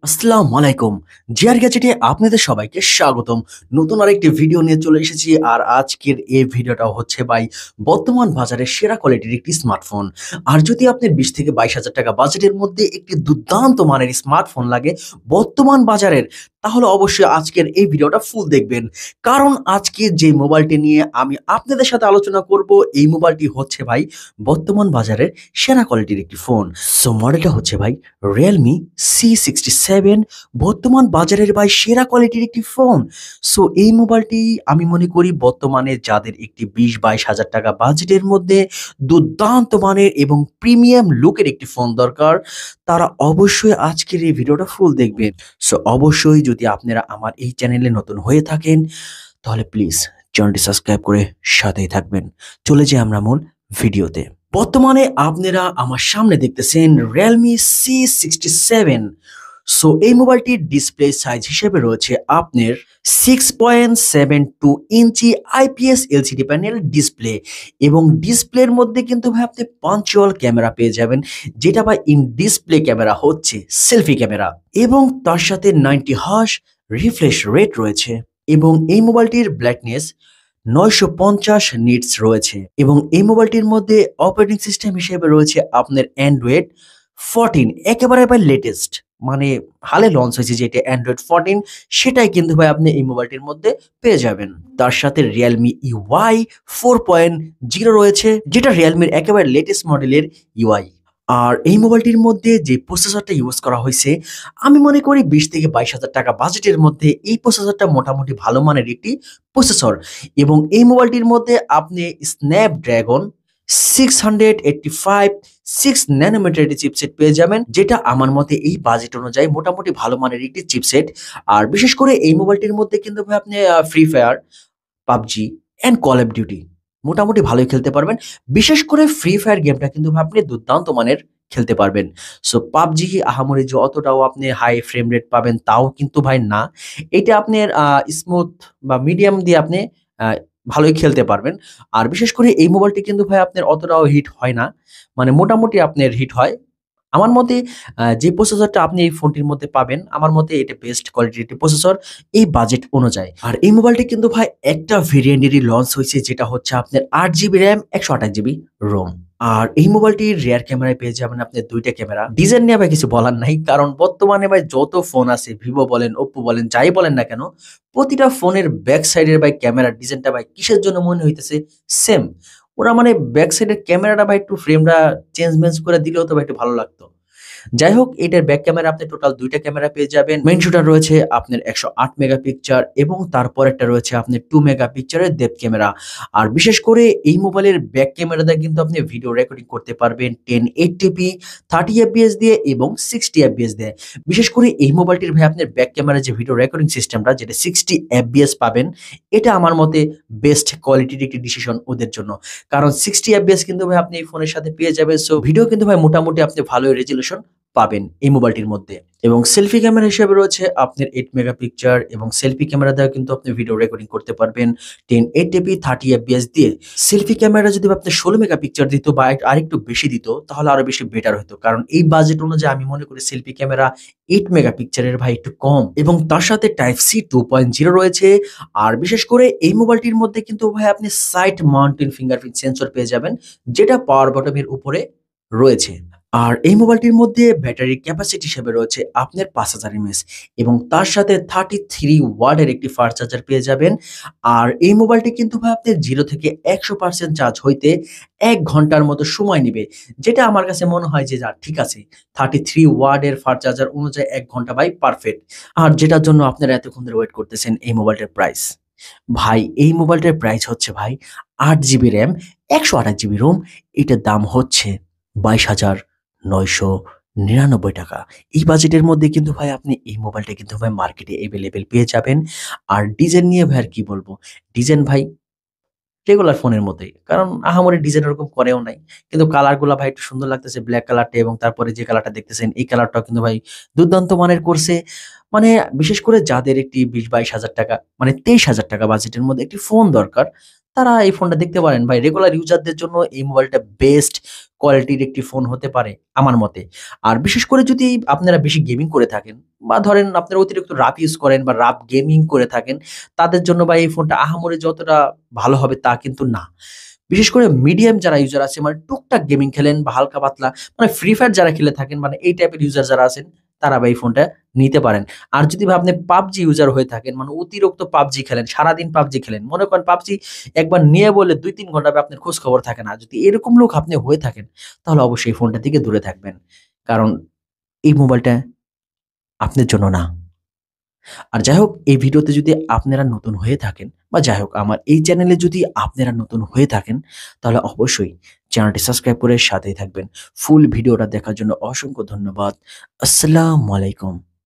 আসসালামু আলাইকুম। জিআর গ্যাজেটে আপনাদের সবাইকে স্বাগতম। নতুন আরেকটি ভিডিও নিয়ে চলে এসেছি। আর আজকের এই ভিডিওটা হচ্ছে ভাই বর্তমান বাজারে সেরা কোয়ালিটির একটি স্মার্টফোন। আর যদি আপনার ২০ থেকে ২২,০০০ টাকা বাজেটের মধ্যে একটি দুর্দান্ত মানের স্মার্টফোন লাগে বর্তমান বাজারের, তাহলে অবশ্যই আজকের এই ভিডিওটা ফুল দেখবেন। কারণ আজকে যে মোবাইলটি নিয়ে আমি আপনাদের সাথে আলোচনা করব, এই মোবাইলটি হচ্ছে ভাই বর্তমান বাজারের সেরা কোয়ালিটির একটি ফোন। সো মডেলটা হচ্ছে ভাই Realme C67, বর্তমান বাজারের ভাই সেরা কোয়ালিটির একটি ফোন। সো এই মোবাইলটি আমি মনে করি বর্তমানে যাদের একটি ২০-২২,০০০ টাকা বাজেটের মধ্যে দুর্দান্ত মানের এবং প্রিমিয়াম লুকের একটি ফোন দরকার, তারা অবশ্যই আজকের এই ভিডিওটা ফুল দেখবেন। সো অবশ্যই যদি আপনারা আমার এই চ্যানেলে নতুন হয়ে থাকেন, তাহলে প্লিজ চ্যানেলটি সাবস্ক্রাইব করে সাথেই থাকবেন। চলে যাই আমরা মূল ভিডিওতে। বর্তমানে আপনারা আমার সামনে দেখতেছেন Realme C67। সো এই মোবাইলটির ডিসপ্লে সাইজ হিসেবে রয়েছে আপনার 6.72 ইঞ্চি আইপিএস এলসিডি প্যানেল ডিসপ্লে, এবং ডিসপ্লের মধ্যে কিন্তু ভাই আপনি পাঞ্চুয়াল ক্যামেরা পেয়ে যাবেন, যেটা ভাই ইন ডিসপ্লে ক্যামেরা হচ্ছে সেলফি ক্যামেরা, এবং তার সাথে 90 হার্জ রিফ্রেশ রেট রয়েছে, এবং এই মোবাইলটির ব্রাইটনেস 950 নিটস রয়েছে, এবং এই মোবাইলটির মধ্যে অপারেটিং সিস্টেম হিসেবে রয়েছে আপনার অ্যান্ড্রয়েড 14, একেবারে ভাই লেটেস্ট, মানে হালে লঞ্চ হয়েছে যেটা অ্যান্ড্রয়েড 14, সেটাই কিন্তু ভাই আপনি এই মোবাইলটির মধ্যে পেয়ে যাবেন। তার সাথে রিয়েলমি ইউআই 4.0 রয়েছে, যেটা রিয়েলমির একেবারে লেটেস্ট মডেলের ইউআই। আর এই মোবাইলটির মধ্যে যে প্রসেসরটা ইউজ করা হয়েছে, আমি মনে করি ২০ থেকে ২২,০০০ টাকা বাজেটের মধ্যে এই প্রসেসরটা মোটামুটি ভালো মানের একটি প্রসেসর, এবং এই মোবাইলটির মধ্যে আপনি স্ন্যাপড্রাগন 685 6 ন্যানোমিটার একটি চিপসেট পেয়ে যাবেন, যেটা আমার মতে এই বাজেট অনুযায়ী মোটামুটি ভালো মানের একটি চিপসেট। আর বিশেষ করে এই মোবাইলটির মধ্যে কিন্তু ভাই আপনি free fire, PUBG and call of duty মোটামুটি ভালোই খেলতে পারবেন। বিশেষ করে ফ্রি ফায়ার গেমটা কিন্তু ভাই আপনি দুর্দান্ত মানের খেলতে পারবেন। সো পাবজি আহামরি যে অতটাও আপনি হাই ফ্রেম রেট পাবেন তাও কিন্তু ভাই না। এটা আপনার স্মুথ বা মিডিয়াম দিয়ে আপনি আ ভালোই খেলতে পারবেন। আর বিশেষ করে এই মোবাইলটি কিন্তু ভাই আপনার অতটাও হিট হয় না। মানে মোটামুটি আপনার হিট হয়। আমার মতে যে প্রসেসরটা আপনি এই ফোনটির মধ্যে পাবেন, আমার মতে এটা বেস্ট কোয়ালিটির একটি প্রসেসর এই বাজেট অনুযায়ী। আর এই মোবাইলটি কিন্তু ভাই একটা ভেরিয়েন্টেরই লঞ্চ হয়েছে, যেটা হচ্ছে আপনার 8 জিবি র্যাম, 128 জিবি রোম। আর এই মোবাইলটির রিয়ার ক্যামেরায় পেয়ে যাবেন আপনি 2টা ক্যামেরা। ডিজাইন নিয়ে ভাই কিছু বলার নাই, কারণ বর্তমানে ভাই যত ফোন আছে, ভিভো বলেন, ওপ্পো বলেন, যাই বলেন না কেন, প্রতিটা ফোনের ব্যাক সাইডের ভাই ক্যামেরার ডিজাইনটা ভাই কিসের জন্য মনে হইতেছে সেম। ওরা মানে ব্যাক সাইডের ক্যামেরাটা ভাই একটু ফ্রেমটা চেঞ্জ মেঞ্জ করে দিলেও তো ভাই একটু ভালো লাগতো। যাই হোক, এটার ব্যাক ক্যামেরা আপনি টোটাল ২টা ক্যামেরা পেয়ে যাবেন। মেইন শুটার রয়েছে আপনার ১০৮ মেগাপিক্সেল, এবং তারপরেরটা রয়েছে আপনার 2 মেগাপিক্সেলের ডেপথ ক্যামেরা। আর বিশেষ করে এই মোবাইলের ব্যাক ক্যামেরাতে কিন্তু আপনি ভিডিও রেকর্ডিং করতে পারবেন 1080p 30 এফপিএস দিয়ে এবং 60 এফপিএস দিয়ে। বিশেষ করে এই মোবাইলটির ভাই আপনার ব্যাক ক্যামেরার যে ভিডিও রেকর্ডিং সিস্টেমটা, যেটা 60 এফপিএস পাবেন, এটা আমার মতে বেস্ট কোয়ালিটির একটি ডিসিশন ওদের জন্য। কারণ 60 এফপিএস কিন্তু ভাই আপনি এই ফোনের সাথে পেয়ে যাবেন। সো ভিডিও কিন্তু ভাই মোটামুটি আপনি ভালো রেজোলিউশন পাবেন এই মোবাইলটির মধ্যে। এবং সেলফি ক্যামেরা হিসেবে রয়েছে আপনার 8 মেগাপিক্সেল, এবং সেলফি ক্যামেরা দ্বারা কিন্তু আপনি ভিডিও রেকর্ডিং করতে পারবেন 1080p 30 এফপিএস দিয়ে। সেলফি ক্যামেরা যদি আপনি 16 মেগাপিক্সেল দিত বা আরেকটু বেশি দিত, তাহলে আরো বেশি বেটার হতো, কারণ এই বাজেট অনুযায়ী আমি মনে করি সেলফি ক্যামেরা 8 মেগাপিক্সেলের ভাই একটু কম। এবং তার সাথে টাইপ সি 2.0 রয়েছে। আর বিশেষ করে এই মোবাইলটির মধ্যে কিন্তু ভাই আপনি সাইড মাউন্টেন ফিঙ্গারপ্রিন্ট সেন্সর পেয়ে যাবেন, যেটা পাওয়ার বটমের উপরে রয়েছে। আর এই মোবাইলটির মধ্যে ব্যাটারি ক্যাপাসিটি হিসেবে রয়েছে আপনার 5000 এমএএইচ, এবং তার সাথে 33 ওয়াটের একটি ফাস্ট চার্জার পেয়ে যাবেন। আর এই মোবাইলটি কিন্তু ভাই আপনার 0 থেকে 100% চার্জ হইতে 1 ঘন্টার মতো সময় নিবে, যেটা আমার কাছে মনে হয় যে ঠিক আছে। 33 ওয়াটের ফাস্ট চার্জার অনুযায়ী 1 ঘন্টা ভাই পারফেক্ট। আর যেটার জন্য আপনারা এতক্ষণ ধরে ওয়েট করতেছেন, এই মোবাইলটার প্রাইস। ভাই এই মোবাইলটার প্রাইস হচ্ছে ভাই 8 জিবি র্যাম, 128 জিবি রোম। এটার দাম হচ্ছে 22,999 টাকা। এই বাজেটের মধ্যে কিন্তু ভাই আপনি এই মোবাইলটা কিন্তু ভাই মার্কেটে এভেলেবেল পেয়ে যাবেন। আর ডিজাইন নিয়ে ভাই আর কি বলবো? ডিজাইন ভাই রেগুলার ফোনের মতোই। কারণ আহামরি ডিজাইন ওরকম করেও নাই। কিন্তু কালার গুলা ভাই একটু সুন্দর লাগতেছে। ব্লাক কালারটা, এবং তারপরে যে কালারটা দেখতেছেন এই কালারটাও কিন্তু ভাই দুর্দান্ত মানের করছে। মানে বিশেষ করে যাদের একটি ২০-২২,০০০ টাকা, মানে ২৩,০০০ টাকা বাজেটের মধ্যে একটি ফোন দরকার, তারা এই ফোনটা দেখতে পারেন ভাই। রেগুলার ইউজারদের জন্য এই মোবাইলটা বেস্ট কোয়ালিটির একটি ফোন হতে পারে আমার মতে। আর বিশেষ করে যদি আপনারা বেশি গেমিং করে থাকেন বা ধরেন আপনারা অতিরিক্ত রাফ ইউজ করেন বা রাফ গেমিং করে থাকেন, তাদের জন্য ভাই এই ফোনটা আহামরি যতটা ভালো হবে তা কিন্তু না। বিশেষ করে মিডিয়াম যারা ইউজার আছে মানে টুকটাক গেমিং খেলেন বা হালকা পাতলা মানে ফ্রি ফায়ার যারা খেলে থাকেন মানে এই টাইপের ইউজার যারা আছেন তারা ভাই এই ফোনটা নিতে পারেন। আর যদি ভাই আপনি PUBG ইউজার হয়ে থাকেন মানে অতিরিক্ত PUBG খেলেন, সারাদিন PUBG খেলেন। মনে করেন PUBG একবার নিয়ে বললে ২-৩ ঘন্টা ভাই আপনার খোঁজ খবর থাকে না। যদি এরকম লোক আপনি হয়ে থাকেন তাহলে অবশ্যই এই ফোনটা থেকে দূরে থাকবেন। কারণ এই মোবাইলটা আপনার জন্য না। আর যাই হোক এই ভিডিওতে যদি আপনারা নতুন হয়ে থাকেন বা যাই হোক আমার এই চ্যানেলে যদি আপনারা নতুন হয়ে থাকেন তাহলে অবশ্যই চ্যানেলটি সাবস্ক্রাইব করে সাথেই থাকবেন। ফুল ভিডিওটা দেখার জন্য অসংখ্য ধন্যবাদ। আসসালামু আলাইকুম।